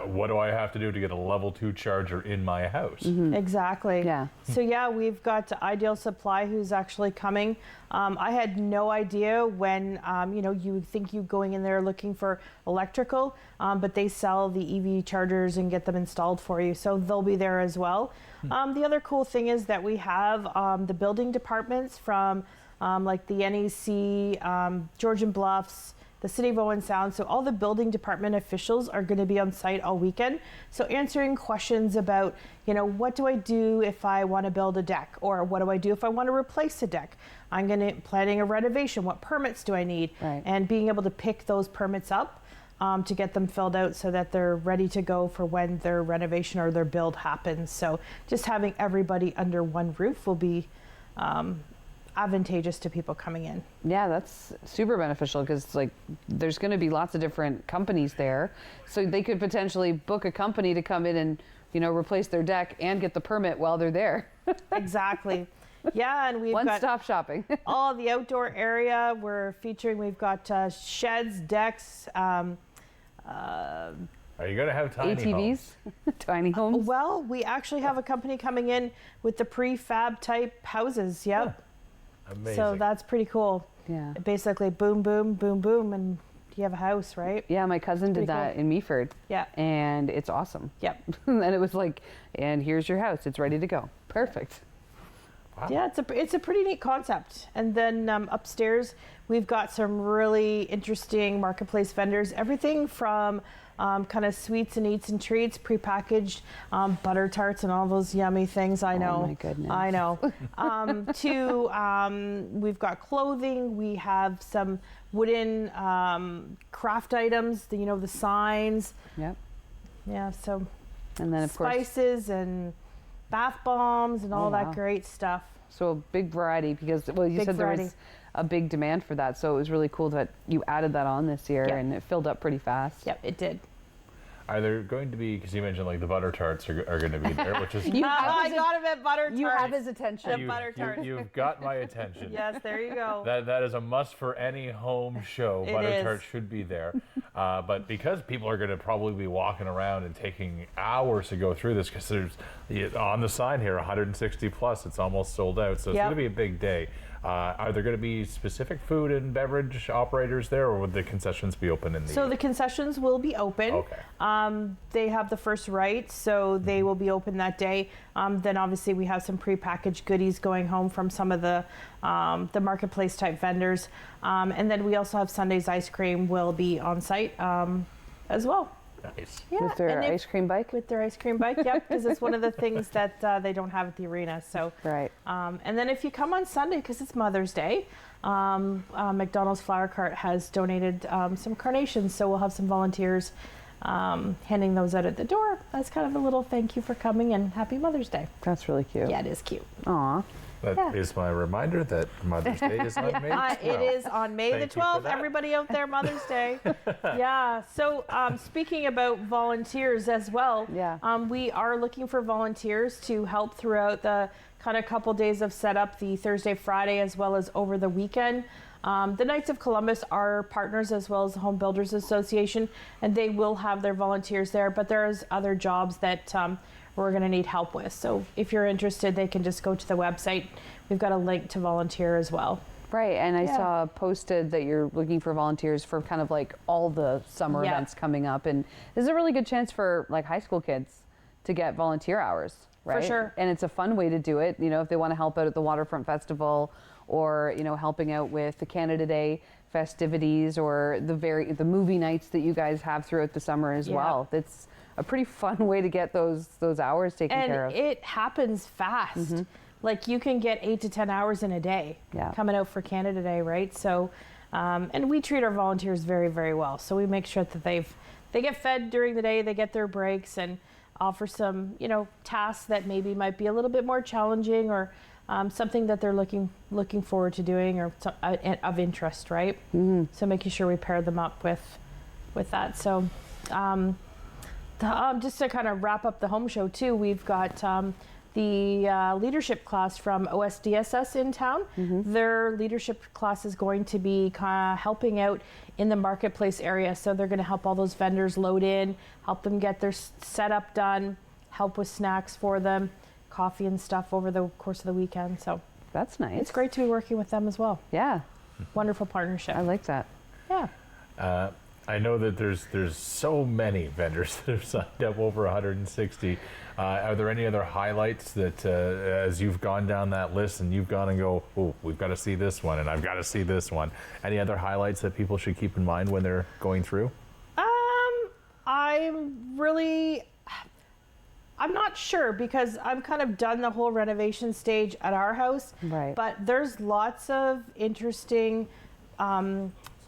what do I have to do to get a level 2 charger in my house? Exactly. Yeah. So we've got Ideal Supply who's actually coming. I had no idea when, you would think you going in there looking for electrical, but they sell the EV chargers and get them installed for you. So they'll be there as well. The other cool thing is that we have the building departments from like the NEC, Georgian Bluffs, the City of Owen Sound. So all the building department officials are going to be on site all weekend. So answering questions about, what do I do if I want to build a deck? Or what do I do if I want to replace a deck? I'm planning a renovation. What permits do I need? Right. And being able to pick those permits up to get them filled out so that they're ready to go for when their renovation or their build happens. So just having everybody under one roof will be advantageous to people coming in. Yeah, that's super beneficial because there's going to be lots of different companies there, so they could potentially book a company to come in and replace their deck and get the permit while they're there. Exactly. Yeah, and we've got one-stop shopping. all the outdoor area we're featuring. We've got sheds, decks. Are you going to have tiny ATVs? homes? Tiny homes? Well, we actually have a company coming in with the prefab type houses. Yep. Amazing. So that's pretty cool. Yeah. Basically, boom, boom, boom, boom, and you have a house, right? Yeah, my cousin did Pretty that cool. in Meaford. Yeah. And it's awesome. Yep. And it was and here's your house. It's ready to go. Perfect. Wow. Yeah, it's a pretty neat concept. And then upstairs, we've got some really interesting marketplace vendors. Everything from kind of sweets and eats and treats, prepackaged butter tarts and all those yummy things. I know. Oh my goodness. I know. We've got clothing. We have some wooden craft items. The signs. Yep. Yeah. So. And then of course spices and bath bombs and all wow. that great stuff. So a big variety because you Big said variety. there was a big demand for that. So it was really cool that you added that on this year and it filled up pretty fast. Yep, it did. Are there going to be, because you mentioned the butter tarts are going to be there, which is... I got him at butter tarts. You have his attention. Butter tarts. You've got my attention. Yes, there you go. That is a must for any home show. It Butter is. tarts should be there. But because people are going to probably be walking around and taking hours to go through this, because there's on the sign here 160 plus, it's almost sold out. So it's going to be a big day. Are there going to be specific food and beverage operators there, or would the concessions be open in the... So the concessions will be open. Okay. They have the first right, so they will be open that day. Then obviously we have some prepackaged goodies going home from some of the marketplace type vendors. And then we also have Sunday's ice cream will be on site as well. Nice. Yeah, With their ice cream bike? With their ice cream bike, yep, because it's one of the things that they don't have at the arena. So, right. And then if you come on Sunday, because it's Mother's Day, McDonald's Flower Cart has donated some carnations, so we'll have some volunteers handing those out at the door. That's kind of a little thank you for coming and happy Mother's Day. That's really cute. Yeah, it is cute. Aw. That is my reminder that Mother's Day is on May 12th. It is on May Thank the you for 12th. that. Everybody out there, Mother's Day. Yeah. So speaking about volunteers as well, we are looking for volunteers to help throughout the kind of couple days of setup, the Thursday, Friday, as well as over the weekend. The Knights of Columbus are partners as well as the Home Builders Association, and they will have their volunteers there, but there's other jobs that we're going to need help with. So if you're interested, they can just go to the website. We've got a link to volunteer as well. Right, and I saw posted that you're looking for volunteers for kind of all the summer events coming up, and this is a really good chance for high school kids to get volunteer hours, right? For sure. And it's a fun way to do it, if they want to help out at the Waterfront Festival or, helping out with the Canada Day festivities or the movie nights that you guys have throughout the summer as well. It's a pretty fun way to get those hours taken care of. And it happens fast. Mm-hmm. You can get 8 to 10 hours in a day coming out for Canada Day, right? So, and we treat our volunteers very, very well. So we make sure that they get fed during the day, they get their breaks, and offer some, tasks that maybe might be a little bit more challenging or something that they're looking forward to doing or of interest, right? Mm-hmm. So making sure we pair them up with that. So. Just to kind of wrap up the home show too, we've got the leadership class from OSDSS in town. Their leadership class is going to be kind of helping out in the marketplace area. So they're going to help all those vendors load in, help them get their setup done, help with snacks for them, coffee and stuff over the course of the weekend. So that's nice. It's great to be working with them as well. Yeah. Wonderful partnership. I like that. Yeah. I know that there's so many vendors that have signed up, over 160. Are there any other highlights that as you've gone down that list and you've gone and go, oh, we've got to see this one and I've got to see this one? Any other highlights that people should keep in mind when they're going through? I'm not sure because I'm kind of done the whole renovation stage at our house. Right. But there's lots of interesting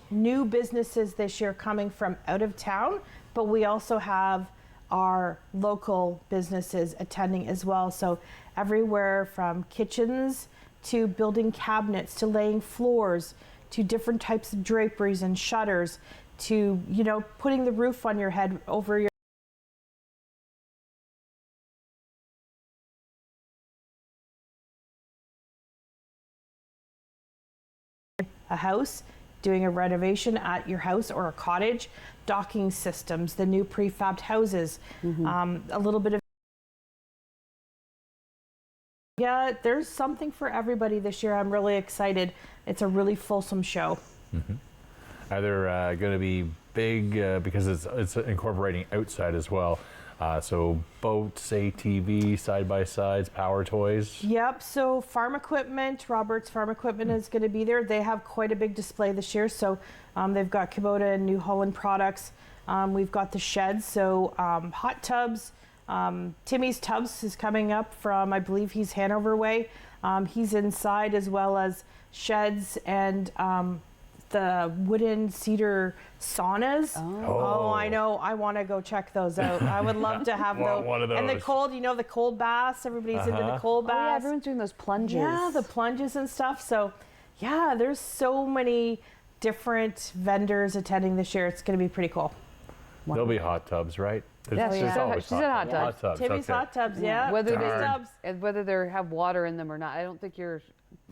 new businesses this year coming from out of town, but we also have our local businesses attending as well. So everywhere from kitchens to building cabinets to laying floors to different types of draperies and shutters to, you know, putting the roof on your head over your a house, doing a renovation at your house or a cottage, docking systems, the new prefabbed houses, a little bit of there's something for everybody this year. I'm really excited. It's a really fulsome show. Are there going to be big, because it's incorporating outside as well, so boats, ATV, side-by-sides, power toys? Yep, so farm equipment, Robert's Farm Equipment is going to be there. They have quite a big display this year, so they've got Kubota and New Holland products. We've got the sheds, so hot tubs. Timmy's Tubs is coming up from, I believe he's Hanover way. He's inside, as well as sheds and the wooden cedar saunas. Oh, I know. I want to go check those out. I would love to have those. One of those. And the cold, you know, the cold baths. Everybody's into the cold baths. Oh, yeah, everyone's doing those plunges. Yeah, the plunges and stuff. So, yeah, there's so many different vendors attending this year. It's going to be pretty cool. There'll be hot tubs, right? Yeah, she said hot tubs. Timmy's okay. hot tubs, yeah. Whether they have water in them or not, I don't think you're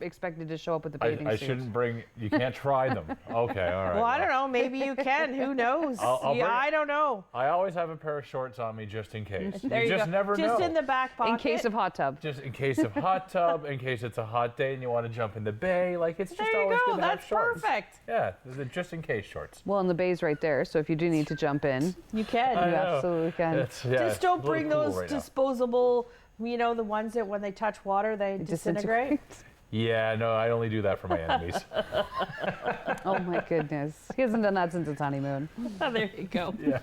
expected to show up with the bathing suit. I shouldn't bring, you can't try them. Okay, all right. Well, I don't know. Maybe you can. Who knows? I don't know. I always have a pair of shorts on me just in case. There you just go. never know. Just in the back pocket. In case of hot tub. Just in case of hot tub, in case it's a hot day and you want to jump in the bay. Like, it's just always good to have shorts. That's perfect. Yeah, the just in case shorts. Well, and the bay's right there, so if you do need to jump in, you can. You absolutely can. Just don't bring those disposable, you know, the ones that when they touch water, they disintegrate. Yeah, no, I only do that for my enemies. Oh my goodness. He hasn't done that since his honeymoon. Oh, there you go. Yeah.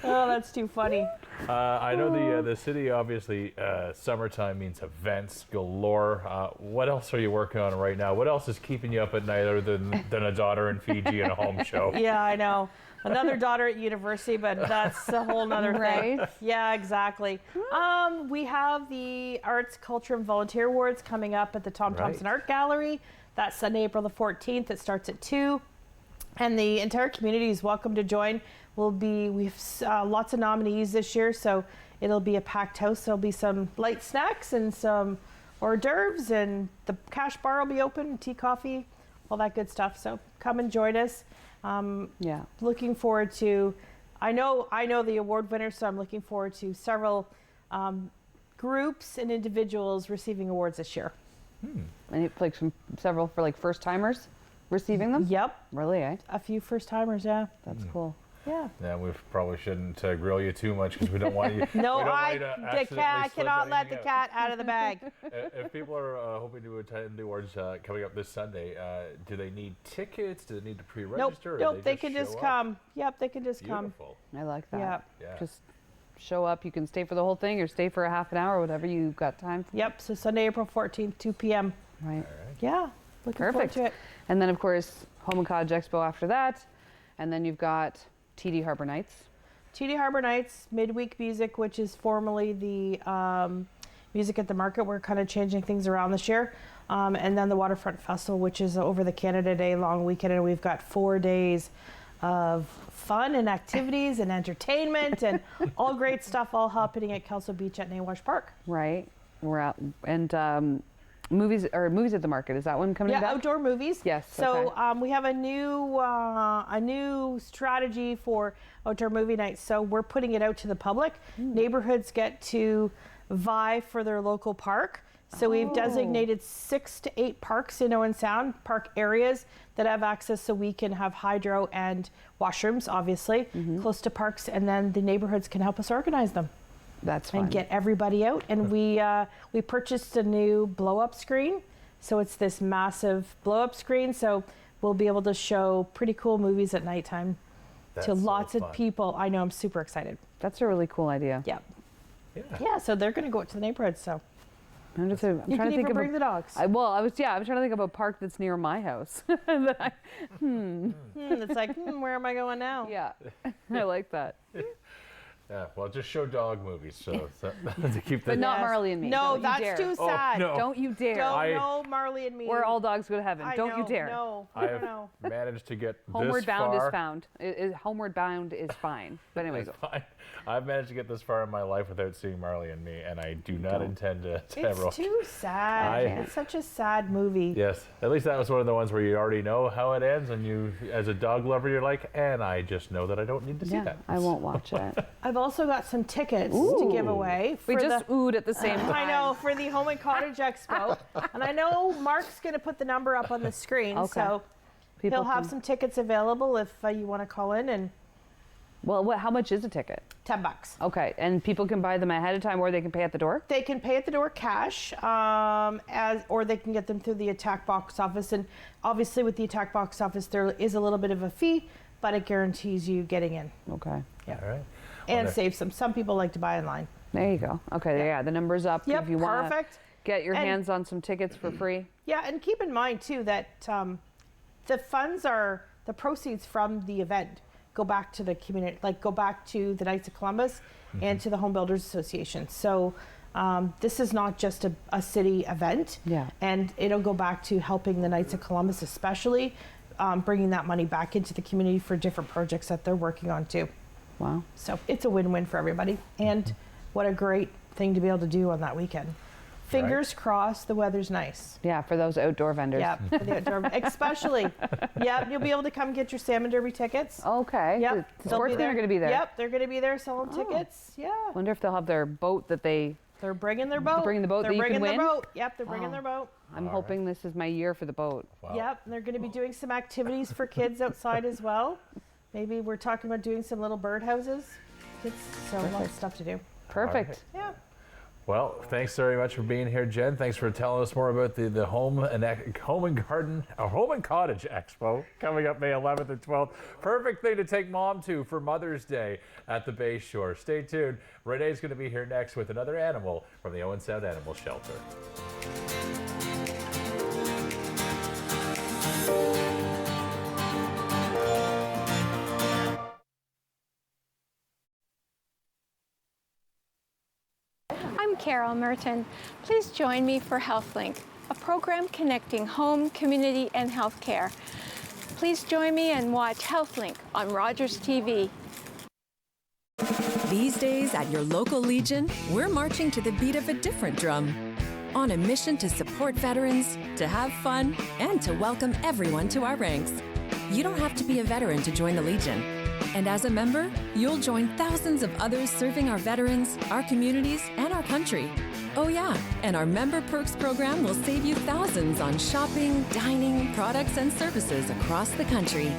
Oh, that's too funny. I know the city, obviously, summertime means events galore. What else are you working on right now? What else is keeping you up at night other than a daughter in Fiji and a home show? Yeah, I know. Another daughter at university, but that's a whole nother thing. Right? Yeah, exactly. We have the Arts, Culture, and Volunteer Awards coming up at the Tom Thompson Art Gallery. That's Sunday, April the 14th. It starts at 2. And the entire community is welcome to join. We have lots of nominees this year, so it'll be a packed house. There'll be some light snacks and some hors d'oeuvres, and the cash bar will be open, tea, coffee, all that good stuff. So come and join us. Looking forward to, I know the award winners, so I'm looking forward to several groups and individuals receiving awards this year. And like several for like first timers receiving them? Yep. Really, eh? A few first timers, yeah. That's cool. Yeah. Yeah, we probably shouldn't grill you too much because we don't want you. No, the cat cannot let the cat out of the bag. If people are hoping to attend the awards coming up this Sunday, do they need tickets? Do they need to pre-register? Nope. They can just come. Yep, they can just come. I like that. Yep. Yeah. Just show up. You can stay for the whole thing or stay for a half an hour, whatever you've got time for. Yep. So Sunday, April 14th, 2 p.m. Right. Yeah. Looking forward to it. And then of course Home and Cottage Expo after that, and then you've got TD Harbor Nights. TD Harbor Nights, midweek music, which is formerly the Music at the Market. We're kind of changing things around this year. And then the Waterfront Festival, which is over the Canada Day long weekend. And we've got 4 days of fun and activities and entertainment and all great stuff all happening at Kelso Beach at Nawash Park. Right. we're out. And movies at the market. Is that one coming back? Yeah, outdoor movies. Yes. So we have a new strategy for outdoor movie nights. So we're putting it out to the public. Neighborhoods get to vie for their local park. So we've designated 6 to 8 parks in Owen Sound, park areas that have access, so we can have hydro and washrooms, obviously, close to parks, and then the neighborhoods can help us organize them. That's fun. And get everybody out. And we purchased a new blow-up screen. So it's this massive blow-up screen. So we'll be able to show pretty cool movies at nighttime to lots of people. I know, I'm super excited. That's a really cool idea. Yeah. Yeah, so they're going to go out to the neighborhood, so. I'm you trying can to think of bring the dogs. I'm trying to think of a park that's near my house. It's like, where am I going now? Yeah, I like that. Yeah, well, just show dog movies, so to keep the. But not Marley and Me. No, Don't you that's dare. too sad. no. Don't you dare. No, Marley and Me. We're all dogs go to heaven. I Don't know, you dare. No, I have managed to get Homeward this Bound far. is found. Homeward Bound is fine. But anyways. It's fine. I've managed to get this far in my life without seeing Marley and Me, and I do not intend to ever. It's too sad. It's such a sad movie. Yes, at least that was one of the ones where you already know how it ends, and you, as a dog lover, you're like, and I just know that I don't need to see that. I won't watch it. I've also got some tickets to give away. We just oohed at the same time. I know, for the Home and Cottage Expo. And I know Mark's going to put the number up on the screen, so he'll have some tickets available if you want to call in. And well, how much is a ticket? $10. Okay, and people can buy them ahead of time, or they can pay at the door? They can pay at the door cash, or they can get them through the Attack Box office. And obviously with the Attack Box office, there is a little bit of a fee, but it guarantees you getting in. Okay. Yeah. All right. And saves some. Some people like to buy online. There you go. Okay, yeah, the number's up. Yep, if you want to get your And- hands on some tickets for free. Yeah, and keep in mind too that the funds are the proceeds from the event go back to the community, like go back to the Knights of Columbus and to the Home Builders Association. So this is not just a city event. Yeah. And it'll go back to helping the Knights of Columbus, especially bringing that money back into the community for different projects that they're working on too. Wow. So it's a win-win for everybody. And what a great thing to be able to do on that weekend. Fingers crossed the weather's nice. Yeah, for those outdoor vendors. Yeah, for the outdoor, especially. Yep, you'll be able to come get your Salmon Derby tickets. Okay. Yep. The sportsmen are going to be there. Yep, they're going to be there selling tickets. Yeah. Wonder if they'll have their boat that they... They're bringing their boat. Bringing the boat that you can win? They're bringing their boat. Yep, they're bringing their boat. I'm hoping this is my year for the boat. Wow. Yep, and they're going to be doing some activities for kids outside as well. Maybe we're talking about doing some little birdhouses. So lots of stuff to do. Perfect. Yeah. Well, thanks very much for being here, Jen. Thanks for telling us more about the Home and Cottage Expo coming up May 11th and 12th. Perfect thing to take mom to for Mother's Day at the Bay Shore. Stay tuned. Renee's going to be here next with another animal from the Owen Sound Animal Shelter. I'm Carol Merton. Please join me for HealthLink, a program connecting home, community, and healthcare. Please join me and watch HealthLink on Rogers TV. These days at your local Legion, we're marching to the beat of a different drum. On a mission to support veterans, to have fun, and to welcome everyone to our ranks. You don't have to be a veteran to join the Legion. And as a member, you'll join thousands of others serving our veterans, our communities, and our country. Oh yeah, and our Member Perks program will save you thousands on shopping, dining, products, and services across the country.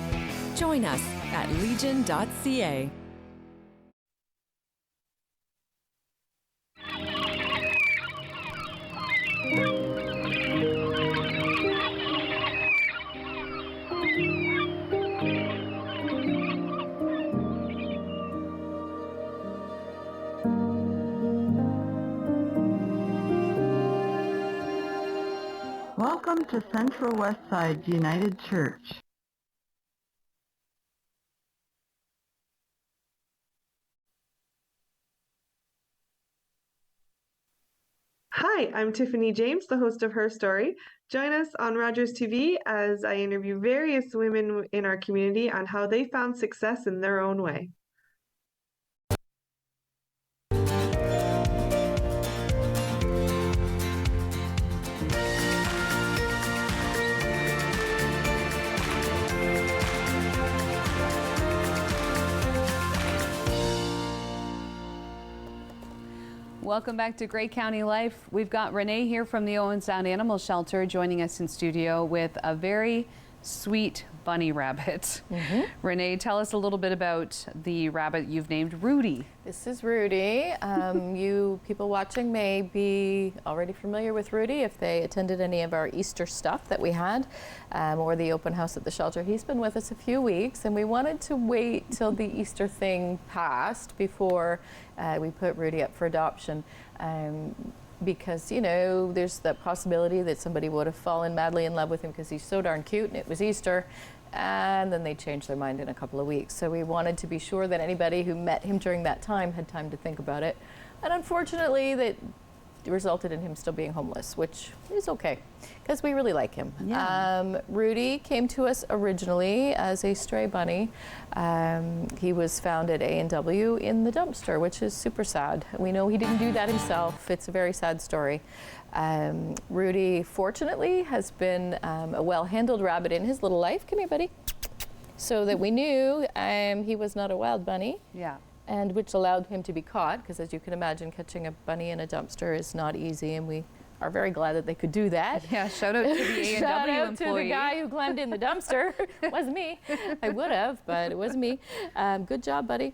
Join us at legion.ca. Welcome to Central Westside United Church. Hi, I'm Tiffany James, the host of Her Story. Join us on Rogers TV as I interview various women in our community on how they found success in their own way. Welcome back to Grey County Life. We've got Renee here from the Owen Sound Animal Shelter joining us in studio with a very sweet bunny rabbit. Renee, tell us a little bit about the rabbit you've named Rudy. This is Rudy. You people watching may be already familiar with Rudy if they attended any of our Easter stuff that we had, or the open house at the shelter. He's been with us a few weeks, and we wanted to wait till the Easter thing passed before we put Rudy up for adoption. Because, you know, there's that possibility that somebody would have fallen madly in love with him because he's so darn cute and it was Easter, and then they changed their mind in a couple of weeks. So we wanted to be sure that anybody who met him during that time had time to think about it. And unfortunately, that resulted in him still being homeless, which is okay because we really like him. Yeah. Rudy came to us originally as a stray bunny. He was found at A&W in the dumpster, which is super sad. We know he didn't do that himself. It's a very sad story. Rudy, fortunately, has been a well-handled rabbit in his little life. Come here, buddy. So that we knew he was not a wild bunny. Yeah. And which allowed him to be caught, because as you can imagine, catching a bunny in a dumpster is not easy, and we are very glad that they could do that. Yeah, shout out to the A&W Shout out employee. to the guy who climbed in the dumpster. It wasn't me. I would have, but it wasn't me. Good job, buddy.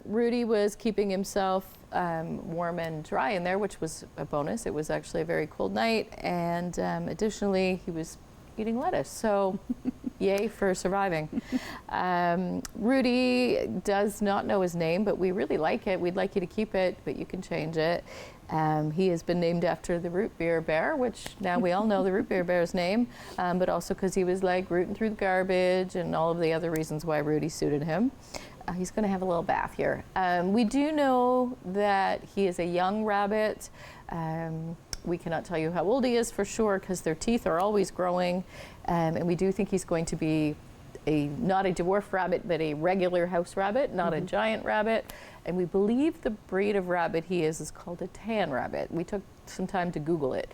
Rudy was keeping himself warm and dry in there, which was a bonus. It was actually a very cold night, and additionally, he was eating lettuce, so yay for surviving. Rudy does not know his name, but we really like it. We'd like you to keep it, but you can change it. He has been named after the root beer bear, which now we all know the root beer bear's name, but also because he was like rooting through the garbage and all of the other reasons why Rudy suited him. He's going to have a little bath here. We do know that he is a young rabbit. We cannot tell you how old he is for sure because their teeth are always growing, and we do think he's going to be not a dwarf rabbit, but a regular house rabbit, not a giant rabbit. And we believe the breed of rabbit he is called a tan rabbit. We took some time to Google it.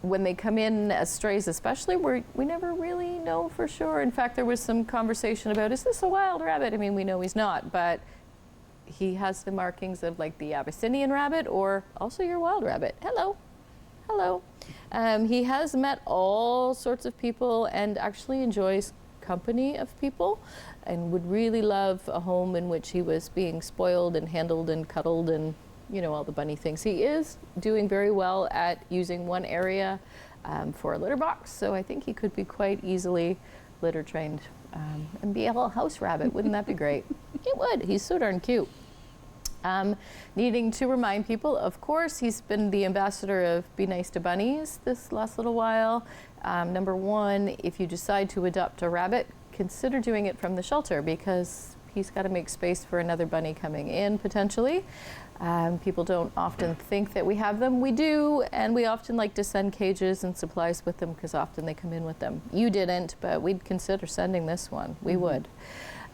When they come in as strays especially, we never really know for sure. In fact, there was some conversation about, is this a wild rabbit? I mean, we know he's not, but he has the markings of like the Abyssinian rabbit or also your wild rabbit. Hello. Hello. He has met all sorts of people and actually enjoys company of people and would really love a home in which he was being spoiled and handled and cuddled and, you know, all the bunny things. He is doing very well at using one area for a litter box, so I think he could be quite easily litter trained and be a little house rabbit. Wouldn't that be great? It would. He's so darn cute. Needing to remind people, of course, he's been the ambassador of Be Nice to Bunnies this last little while. Number one, if you decide to adopt a rabbit, consider doing it from the shelter because he's got to make space for another bunny coming in potentially. People don't often think that we have them. We do, and we often like to send cages and supplies with them because often they come in with them. You didn't, but we'd consider sending this one. We would.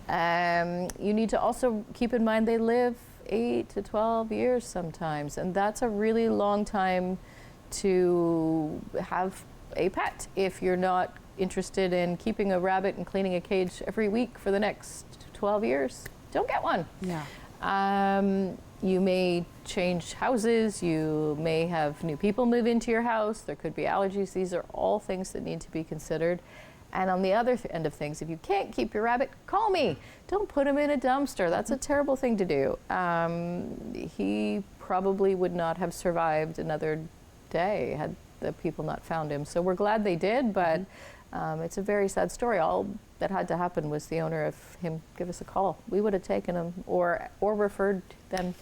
You need to also keep in mind they live 8 to 12 years sometimes, and that's a really long time to have a pet if you're not interested in keeping a rabbit and cleaning a cage every week for the next 12 years. Don't get one. Yeah. You may change houses, you may have new people move into your house, there could be allergies. These are all things that need to be considered. And on the other end of things, if you can't keep your rabbit, call me. Don't put him in a dumpster. That's a terrible thing to do. He probably would not have survived another day had the people not found him. So we're glad they did, but it's a very sad story. All that had to happen was the owner of him give us a call. We would have taken him or referred them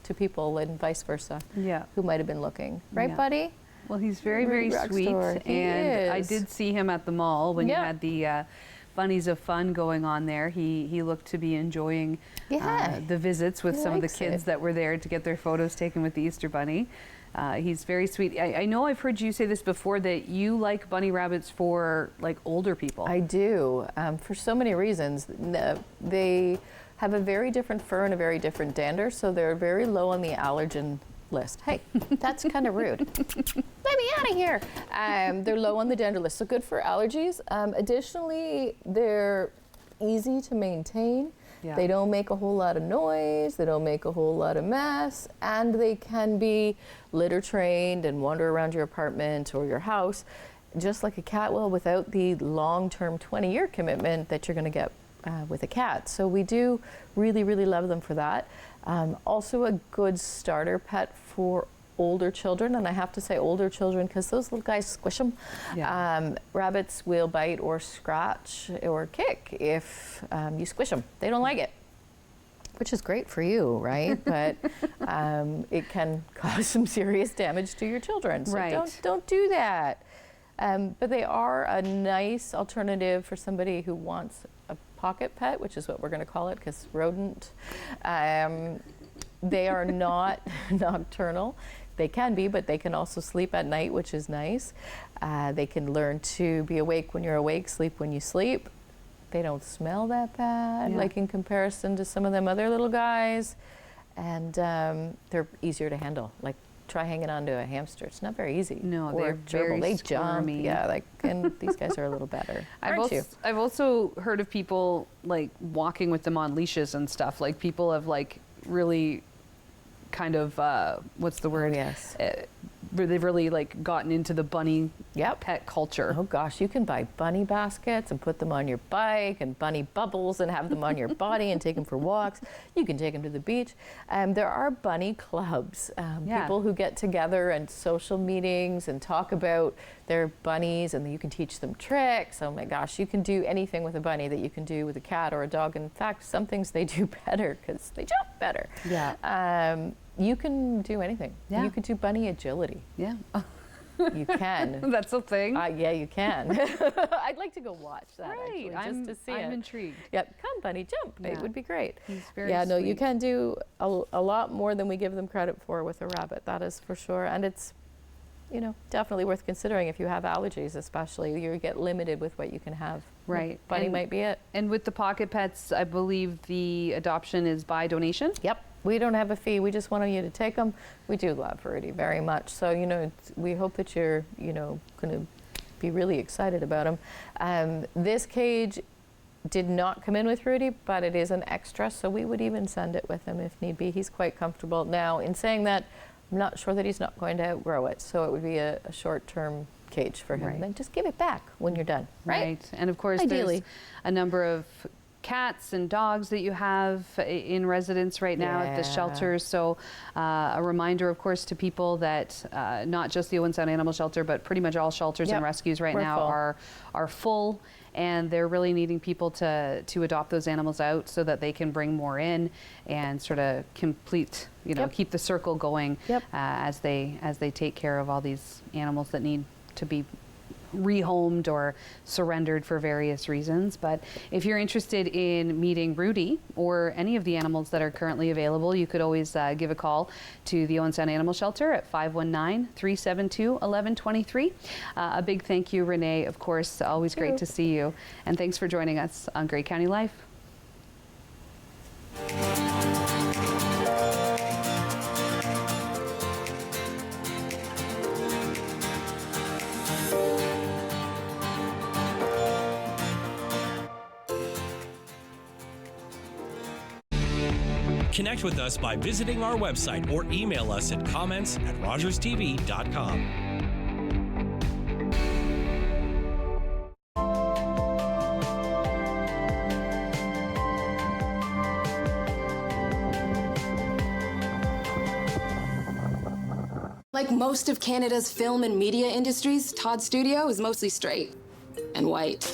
to people and vice versa, who might have been looking. Right, buddy? Well, he's very, very sweet, and I did see him at the mall when you had the Bunnies of Fun going on there. He looked to be enjoying the visits with some of the kids that were there to get their photos taken with the Easter Bunny. He's very sweet. I know I've heard you say this before, that you like bunny rabbits for like older people. I do, for so many reasons. They have a very different fur and a very different dander, so they're very low on the allergen list. Hey, that's kind of rude. Let me out of here. They're low on the dander list, so good for allergies. Additionally, they're easy to maintain. Yeah. They don't make a whole lot of noise, they don't make a whole lot of mess, and they can be litter trained and wander around your apartment or your house just like a cat will, without the long-term 20-year commitment that you're going to get with a cat. So we do really, really love them for that. Also a good starter pet for older children, and I have to say older children because those little guys squish them. Yeah. Rabbits will bite or scratch or kick if you squish them. They don't like it, which is great for you, right? But it can cause some serious damage to your children. So Right. don't do that. But they are a nice alternative for somebody who wants a pocket pet, which is what we're going to call it because rodent. They are not nocturnal. They can be, but they can also sleep at night, which is nice. They can learn to be awake when you're awake, sleep when you sleep. They don't smell that bad, like in comparison to some of them other little guys. And they're easier to handle. Like, try hanging on to a hamster. It's not very easy. No, or they're very they jump. squirmy. Yeah, and these guys are a little better. I've also heard of people like walking with them on leashes and stuff. Like people have like really kind of what's the word? Yes. They've really like gotten into the bunny pet culture. Oh gosh, you can buy bunny baskets and put them on your bike, and bunny bubbles and have them on your body and take them for walks. You can take them to the beach. There are bunny clubs, people who get together and social meetings and talk about their bunnies, and you can teach them tricks. Oh my gosh, you can do anything with a bunny that you can do with a cat or a dog. In fact, some things they do better because they jump better. Yeah. You can do anything. Yeah. You can do bunny agility. Yeah. You can. That's a thing. Yeah, you can. I'd like to go watch that Right. actually, just to see I'm it. intrigued. Yep, come bunny, jump. It Yeah. would be great. He's very no, you sweet. can do a lot more than we give them credit for with a rabbit. That is for sure, and it's definitely worth considering if you have allergies, especially. You get limited with what you can have. Right. Bunny might be it. And with the pocket pets, I believe the adoption is by donation. Yep. We don't have a fee. We just want you to take them. We do love Rudy very much. So, we hope that you're, going to be really excited about him. This cage did not come in with Rudy, but it is an extra, so we would even send it with him if need be. He's quite comfortable. Now, in saying that, I'm not sure that he's not going to outgrow it, so it would be a short-term cage for him. Right. Then just give it back when you're done, right? And of course, Ideally. there's a number of cats and dogs that you have in residence right now at the shelters. So a reminder, of course, to people that not just the Owen Sound Animal Shelter, but pretty much all shelters and rescues right We're now full. are full. And they're really needing people to adopt those animals out so that they can bring more in and sort of complete, keep the circle going as they take care of all these animals that need to be rehomed or surrendered for various reasons. But if you're interested in meeting Rudy or any of the animals that are currently available, you could always give a call to the Owen Sound Animal Shelter at 519-372-1123. A big thank you, Renee, of course. Always great to see you. And thanks for joining us on Grey County Life. Connect with us by visiting our website or email us at comments@rogerstv.com. Like most of Canada's film and media industries, Todd Studio is mostly straight and white.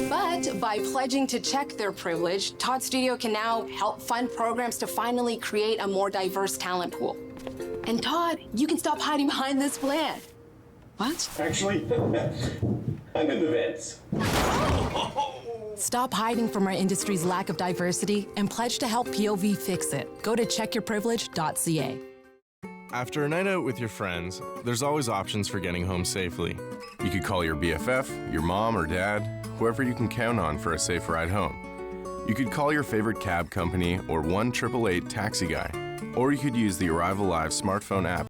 But by pledging to check their privilege, Todd Studio can now help fund programs to finally create a more diverse talent pool. And Todd, you can stop hiding behind this plan. What? Actually, I'm in the vents. Stop hiding from our industry's lack of diversity and pledge to help POV fix it. Go to checkyourprivilege.ca. After a night out with your friends, there's always options for getting home safely. You could call your BFF, your mom or dad, whoever you can count on for a safe ride home. You could call your favorite cab company or 1-888 taxi guy. Or you could use the Arrival Live smartphone app